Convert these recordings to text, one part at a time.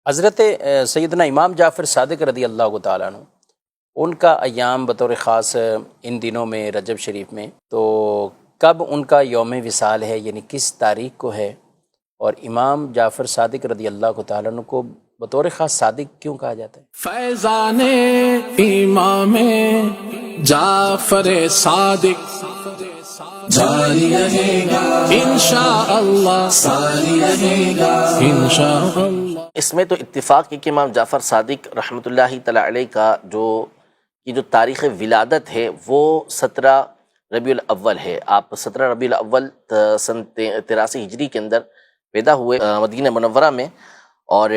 حضرت سیدنا امام جعفر صادق رضی اللہ تعالیٰ عنہ، ان کا ایام بطور خاص ان دنوں میں رجب شریف میں، تو کب ان کا یوم وصال ہے، یعنی کس تاریخ کو ہے؟ اور امام جعفر صادق رضی اللہ تعالیٰ عنہ کو بطور خاص صادق کیوں کہا جاتا ہے؟ فیضان امام جعفر صادق جاری رہے گا انشاءاللہ، ساری رہے گا انشاءاللہ۔ اس میں تو اتفاق ہے کہ امام جعفر صادق رحمۃ اللہ تعالی علیہ کا جو تاریخ ولادت ہے وہ 17 ربیع الاول ہے۔ آپ 17 ربیع الاول سن 83 ہجری کے اندر پیدا ہوئے مدینہ منورہ میں، اور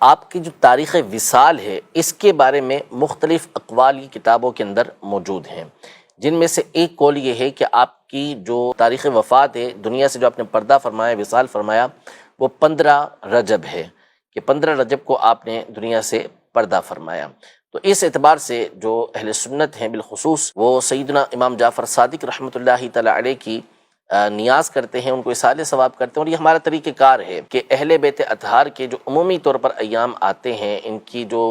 آپ کی جو تاریخ وصال ہے اس کے بارے میں مختلف اقوال کتابوں کے اندر موجود ہیں، جن میں سے ایک قول یہ ہے کہ آپ کی جو تاریخ وفات ہے، دنیا سے جو آپ نے پردہ فرمایا، وصال فرمایا، وہ 15 رجب ہے، کہ 15 رجب کو آپ نے دنیا سے پردہ فرمایا۔ تو اس اعتبار سے جو اہل سنت ہیں بالخصوص وہ سیدنا امام جعفر صادق رحمۃ اللہ تعالی علیہ کی نیاز کرتے ہیں، ان کو اصالِ ثواب کرتے ہیں، اور یہ ہمارا طریقہ کار ہے کہ اہل بیت اطہار کے جو عمومی طور پر ایام آتے ہیں، ان کی جو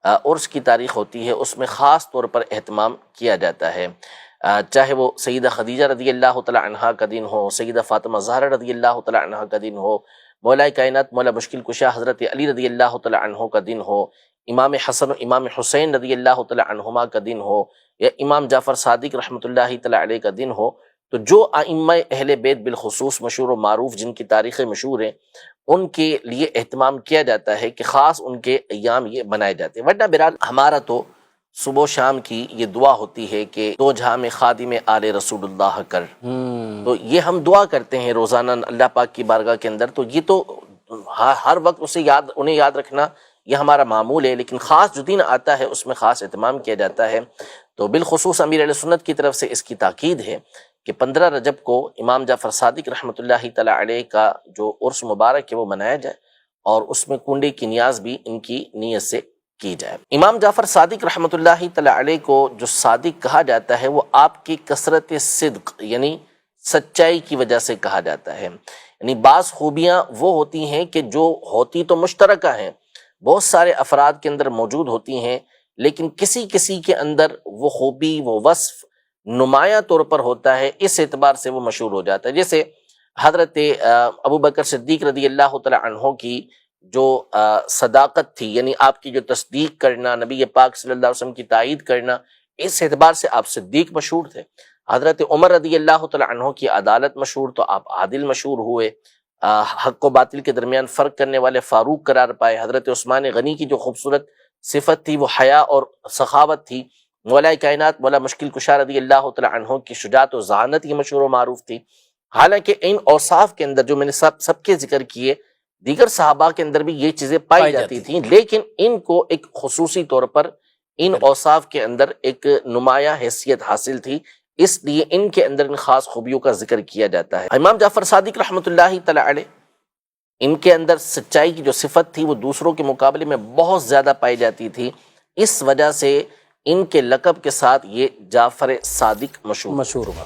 عرس کی تاریخ ہوتی ہے اس میں خاص طور پر اہتمام کیا جاتا ہے، چاہے وہ سیدہ خدیجہ رضی اللہ تعالی عنہا کا دن ہو، سیدہ فاطمہ زہرا رضی اللہ تعالی عنہا کا دن ہو، مولا کائنات مولا مشکل کشا حضرت علی رضی اللہ تعالی عنہ کا دن ہو، امام حسن و امام حسین رضی اللہ تعالی عنہما کا دن ہو، یا امام جعفر صادق رحمۃ اللہ تعالی علیہ کا دن ہو، تو جو ائمہ اہل بیت بالخصوص مشہور و معروف جن کی تاریخیں مشہور ہیں، ان کے لیے اہتمام کیا جاتا ہے کہ خاص ان کے ایام یہ بنائے جاتے ہیں۔ ورنہ بہرحال ہمارا تو صبح و شام کی یہ دعا ہوتی ہے کہ دو جہاں میں خادم آل رسول اللہ کر، تو یہ ہم دعا کرتے ہیں روزانہ اللہ پاک کی بارگاہ کے اندر، تو یہ تو ہر وقت انہیں یاد رکھنا یہ ہمارا معمول ہے، لیکن خاص جو دن آتا ہے اس میں خاص اہتمام کیا جاتا ہے۔ تو بالخصوص امیر اہل سنت کی طرف سے اس کی تاکید ہے کہ 15 رجب کو امام جعفر صادق رحمۃ اللہ تعالی علیہ کا جو عرس مبارک ہے وہ منایا جائے، اور اس میں کنڈے کی نیاز بھی ان کی نیت سے کی جائے۔ امام جعفر صادق رحمۃ اللہ تعالی علیہ کو جو صادق کہا جاتا ہے وہ آپ کی کثرت صدق یعنی سچائی کی وجہ سے کہا جاتا ہے، یعنی بعض خوبیاں وہ ہوتی ہیں کہ جو ہوتی تو مشترکہ ہیں، بہت سارے افراد کے اندر موجود ہوتی ہیں، لیکن کسی کسی کے اندر وہ خوبی وہ وصف نمایاں طور پر ہوتا ہے، اس اعتبار سے وہ مشہور ہو جاتا ہے۔ جیسے حضرت ابو بکر صدیق رضی اللہ تعالی عنہ کی جو صداقت تھی، یعنی آپ کی جو تصدیق کرنا، نبی پاک صلی اللہ علیہ وسلم کی تائید کرنا، اس اعتبار سے آپ صدیق مشہور تھے۔ حضرت عمر رضی اللہ تعالی عنہ کی عدالت مشہور، تو آپ عادل مشہور ہوئے، حق و باطل کے درمیان فرق کرنے والے فاروق قرار پائے۔ حضرت عثمان غنی کی جو خوبصورت صفت تھی وہ حیا اور سخاوت تھی۔ مولا کائنات مولا مشکل کشا رضی اللہ تعالی عنہ کی شجاعت و ذہانت یہ مشہور و معروف تھی۔ حالانکہ ان اوصاف کے اندر جو میں نے سب کے ذکر کیے، دیگر صحابہ کے اندر بھی یہ چیزیں پائی جاتی تھیں، لیکن ان کو ایک خصوصی طور پر ان اوصاف کے اندر ایک نمایاں حیثیت حاصل تھی، اس لیے ان کے اندر ان خاص خوبیوں کا ذکر کیا جاتا ہے۔ امام جعفر صادق رحمۃ اللہ تعالی علیہ، ان کے اندر سچائی کی جو صفت تھی وہ دوسروں کے مقابلے میں بہت زیادہ پائی جاتی تھی، اس وجہ سے ان کے لقب کے ساتھ یہ جعفر صادق مشہور ہوا۔